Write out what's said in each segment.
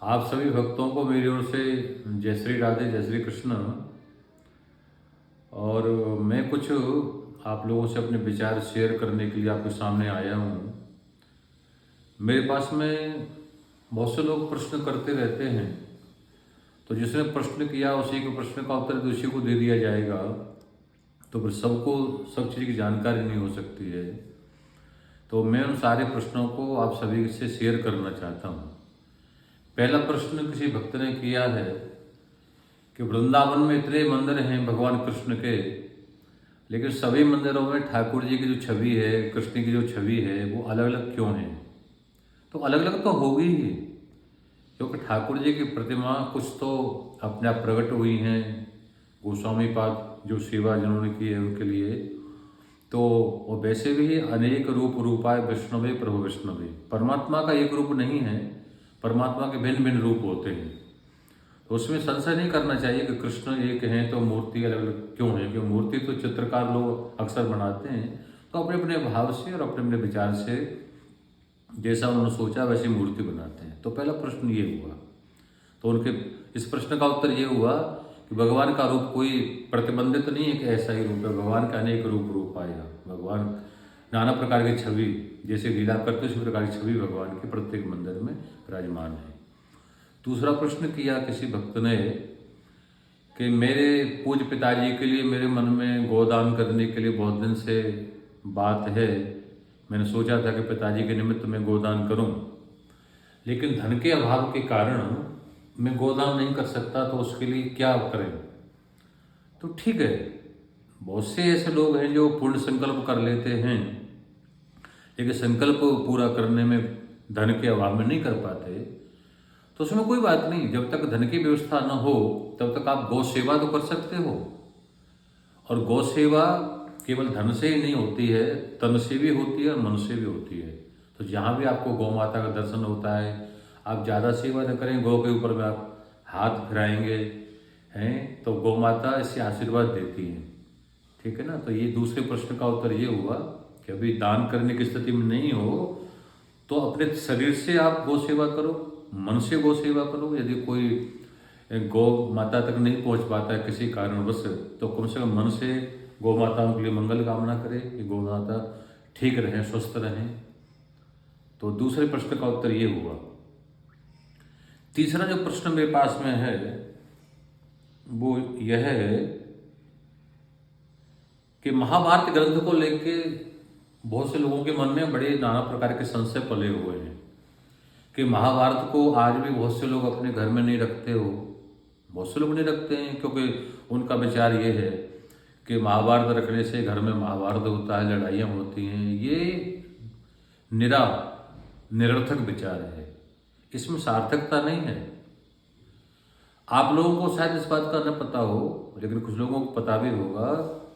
आप सभी भक्तों को मेरी ओर से जय श्री राधे, जय श्री कृष्ण। और मैं कुछ आप लोगों से अपने विचार शेयर करने के लिए आपके सामने आया हूँ। मेरे पास में बहुत से लोग प्रश्न करते रहते हैं, तो जिसने प्रश्न किया उसी के प्रश्न का उत्तर दूसरे को दे दिया जाएगा, तो फिर सबको सब चीज़ की जानकारी नहीं हो सकती है। तो मैं उन सारे प्रश्नों को आप सभी से शेयर करना चाहता हूँ। पहला प्रश्न किसी भक्त ने किया है कि वृंदावन में इतने मंदिर हैं भगवान कृष्ण के, लेकिन सभी मंदिरों में ठाकुर जी की जो छवि है, कृष्ण की जो छवि है, वो अलग अलग क्यों है? तो अलग अलग तो होगी ही, क्योंकि ठाकुर जी की प्रतिमा कुछ तो अपने आप प्रकट हुई हैं, गोस्वामी पाद जो सेवा जिन्होंने की है उनके लिए। तो वो वैसे भी अनेक रूप रूपाय विष्णुवे प्रभु विष्णुवे, परमात्मा का एक रूप नहीं है, परमात्मा के भिन्न भिन्न रूप होते हैं। तो उसमें संशय नहीं करना चाहिए कि कृष्ण एक हैं तो मूर्ति अलग अलग क्यों है, क्योंकि मूर्ति तो चित्रकार लोग अक्सर बनाते हैं, तो अपने अपने भाव से और अपने अपने विचार से जैसा उन्होंने सोचा वैसी मूर्ति बनाते हैं। तो पहला प्रश्न ये हुआ। तो उनके इस प्रश्न का उत्तर ये हुआ कि भगवान का रूप कोई प्रतिबंधित नहीं है कि ऐसा ही रूप है, भगवान का अनेक रूप आएगा। भगवान नाना प्रकार की छवि, जैसे लीला करते उसी प्रकार की छवि भगवान के प्रत्येक मंदिर में विराजमान है। दूसरा प्रश्न किया किसी भक्त ने कि मेरे पूज्य पिताजी के लिए मेरे मन में गोदान करने के लिए बहुत दिन से बात है। मैंने सोचा था कि पिताजी के निमित्त मैं गोदान करूं, लेकिन धन के अभाव के कारण मैं गोदान नहीं कर सकता, तो उसके लिए क्या करें? तो ठीक है, बहुत से ऐसे लोग हैं जो पूर्ण संकल्प कर लेते हैं, लेकिन संकल्प पूरा करने में धन के अभाव में नहीं कर पाते, तो उसमें कोई बात नहीं। जब तक धन की व्यवस्था न हो तब तक आप गौ सेवा तो कर सकते हो। और गौ सेवा केवल धन से ही नहीं होती है, तन से भी होती है और मन से भी होती है। तो जहाँ भी आपको गौ माता का दर्शन होता है, आप ज़्यादा सेवा न करें, गौ के ऊपर में आप हाथ फिराएंगे हैं, तो गौ माता इससे आशीर्वाद देती हैं। ठीक है ना? तो ये दूसरे प्रश्न का उत्तर ये हुआ कि अभी दान करने की स्थिति में नहीं हो तो अपने शरीर से आप गौ सेवा करो, मन से गौ सेवा करो। यदि कोई गौ माता तक नहीं पहुंच पाता है किसी कारणवश, तो कम से कम मन से गौ माताओं के लिए मंगल कामना करें कि गौ माता ठीक रहें, स्वस्थ रहें। तो दूसरे प्रश्न का उत्तर ये हुआ। तीसरा जो प्रश्न मेरे पास में है वो यह है कि महाभारत ग्रंथ को लेके बहुत से लोगों के मन में बड़े नाना प्रकार के संशय पले हुए हैं कि महाभारत को आज भी बहुत से लोग अपने घर में नहीं रखते हो। बहुत से लोग नहीं रखते हैं क्योंकि उनका विचार ये है कि महाभारत रखने से घर में महाभारत होता है, लड़ाइयाँ होती हैं। ये निरर्थक विचार है, इसमें सार्थकता नहीं है। आप लोगों को शायद इस बात का न पता हो, लेकिन कुछ लोगों को पता भी होगा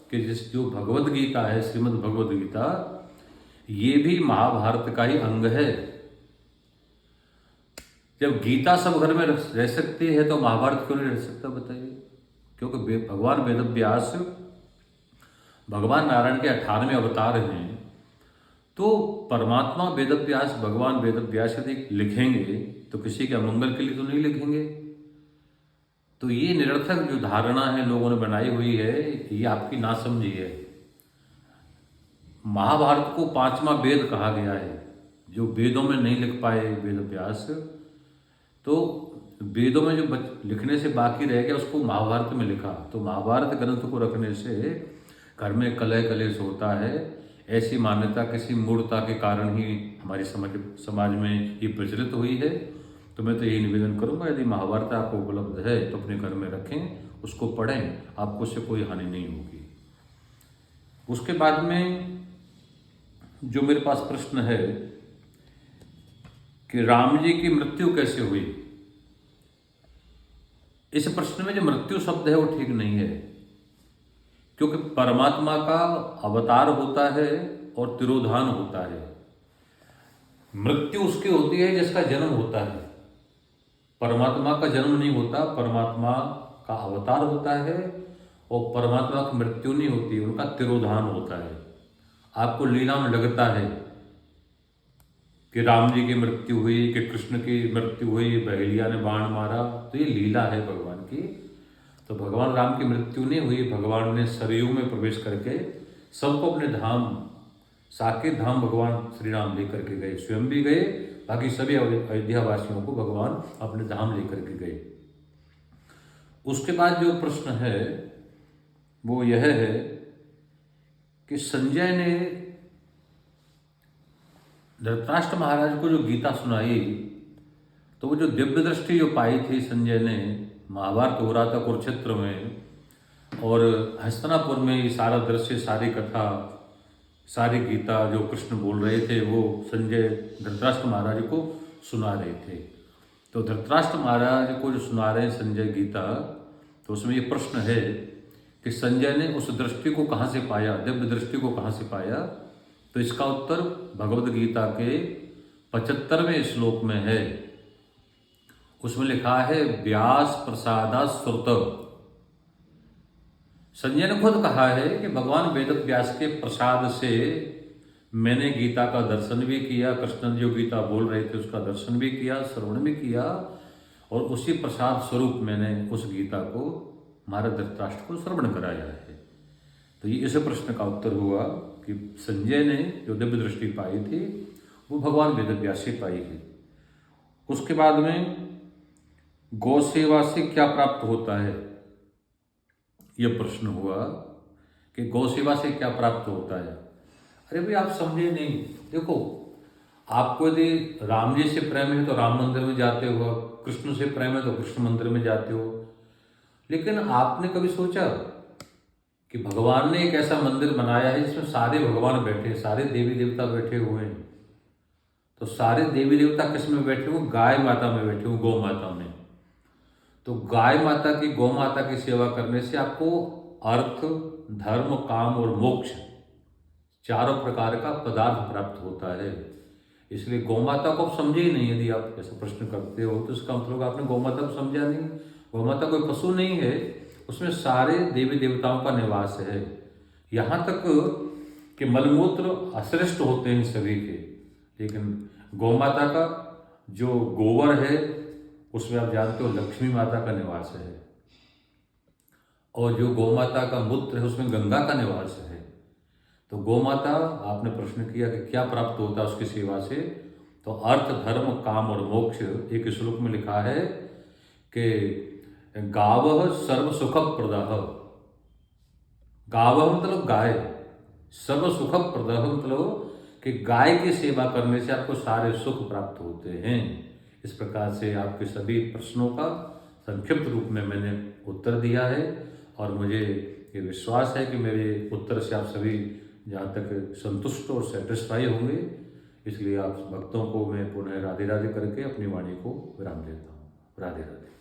कि जो भगवद गीता है, श्रीमद् भगवद गीता, ये भी महाभारत का ही अंग है। जब गीता सब घर में रह सकती है तो महाभारत क्यों नहीं रह सकता, बताइए? क्योंकि भगवान वेदव्यास भगवान नारायण के 18वें अवतार हैं। तो परमात्मा वेदव्यास, भगवान वेदव्यास यदि लिखेंगे तो किसी के अमंगल के लिए तो नहीं लिखेंगे। तो ये निरर्थक जो धारणा है लोगों ने बनाई हुई है, ये आपकी नासमझी है। महाभारत को 5वां वेद कहा गया है। जो वेदों में नहीं लिख पाए वेदव्यास, तो वेदों में जो लिखने से बाकी रह गया उसको महाभारत में लिखा। तो महाभारत ग्रंथ को रखने से घर में कलह कलेश होता है, ऐसी मान्यता किसी मूढ़ता के कारण ही हमारी समाज में ये प्रचलित हुई है। तो मैं तो यही निवेदन करूंगा, यदि महाभारत आपको उपलब्ध है तो अपने घर में रखें, उसको पढ़ें, आपको उससे कोई हानि नहीं होगी। उसके बाद में जो मेरे पास प्रश्न है कि राम जी की मृत्यु कैसे हुई, इस प्रश्न में जो मृत्यु शब्द है वो ठीक नहीं है, क्योंकि परमात्मा का अवतार होता है और तिरोधान होता है। मृत्यु उसकी होती है जिसका जन्म होता है। परमात्मा का जन्म नहीं होता, परमात्मा का अवतार होता है, और परमात्मा की मृत्यु नहीं होती, उनका तिरोधान होता है। आपको लीला में लगता है कि राम जी की मृत्यु हुई, कि कृष्ण की मृत्यु हुई, बहेलिया ने बाण मारा, तो ये लीला है भगवान की। तो भगवान राम की मृत्यु नहीं हुई, भगवान ने सरयू में प्रवेश करके सबको अपने धाम, साकेत धाम भगवान श्री राम लेकर के गए, स्वयं भी गए, बाकी सभी अयोध्या वासियों को भगवान अपने धाम लेकर के गए। उसके बाद जो प्रश्न है वो यह है कि संजय ने धृतराष्ट्र महाराज को जो गीता सुनाई, तो वो जो दिव्य दृष्टि जो पाई थी संजय ने, महाभारत हो रहा था कुरुक्षेत्र में, और हस्तिनापुर में ये सारा दृश्य, सारी कथा, सारी गीता जो कृष्ण बोल रहे थे वो संजय धृतराष्ट्र महाराज को सुना रहे थे। तो धृतराष्ट्र महाराज को जो सुना रहे हैं संजय गीता, तो उसमें ये प्रश्न है कि संजय ने उस दृष्टि को कहाँ से पाया, दिव्य दृष्टि को कहाँ से पाया। तो इसका उत्तर भगवद गीता के 75वें श्लोक में है। उसमें लिखा है व्यास प्रसादा श्रुत। संजय ने खुद कहा है कि भगवान वेद व्यास के प्रसाद से मैंने गीता का दर्शन भी किया, कृष्ण जो गीता बोल रहे थे उसका दर्शन भी किया, श्रवण भी किया, और उसी प्रसाद स्वरूप मैंने उस गीता को महाराज धृतराष्ट्र को श्रवण कराया है। तो ये इस प्रश्न का उत्तर हुआ कि संजय ने जो दिव्य दृष्टि पाई थी वो भगवान वेद व्यास से पाई है। उसके बाद में गौ सेवा से क्या प्राप्त होता है, यह प्रश्न हुआ कि गौ सेवा से क्या प्राप्त होता है। अरे भाई आप समझे नहीं, देखो आपको यदि राम जी से प्रेम है तो राम मंदिर में जाते हो, कृष्ण से प्रेम है तो कृष्ण मंदिर में जाते हो, लेकिन आपने कभी सोचा कि भगवान ने एक ऐसा मंदिर बनाया है जिसमें सारे भगवान बैठे, सारे देवी देवता बैठे हुए हैं। तो सारे देवी देवता किस में बैठे हुए, गाय माता में बैठे हुए, गौ माता में। तो गाय माता की, गौ माता की सेवा करने से आपको अर्थ, धर्म, काम और मोक्ष चारों प्रकार का पदार्थ प्राप्त होता है। इसलिए गौ माता को आप समझे ही नहीं। यदि आप ऐसा प्रश्न करते हो तो इसका मतलब आपने गौ माता को समझा नहीं। गौ माता कोई पशु नहीं है, उसमें सारे देवी देवताओं का निवास है। यहाँ तक कि मलमूत्र अश्रेष्ठ होते हैं सभी के, लेकिन गौ माता का जो गोबर है उसमें आप जानते हो लक्ष्मी माता का निवास है, और जो गौ माता का मूत्र है उसमें गंगा का निवास है। तो गौ माता, आपने प्रश्न किया कि क्या प्राप्त होता है उसकी सेवा से, तो अर्थ, धर्म, काम और मोक्ष। एक श्लोक में लिखा है कि गावः सर्व सुख प्रदः, गावः मतलब गाय, सर्व सुख प्रदः मतलब कि गाय की सेवा करने से आपको सारे सुख प्राप्त होते हैं। इस प्रकार से आपके सभी प्रश्नों का संक्षिप्त रूप में मैंने उत्तर दिया है, और मुझे ये विश्वास है कि मेरे उत्तर से आप सभी जहाँ तक संतुष्ट और सेटिस्फाई होंगे। इसलिए आप भक्तों को मैं पुनः राधे राधे करके अपनी वाणी को विराम देता हूँ। राधे राधे।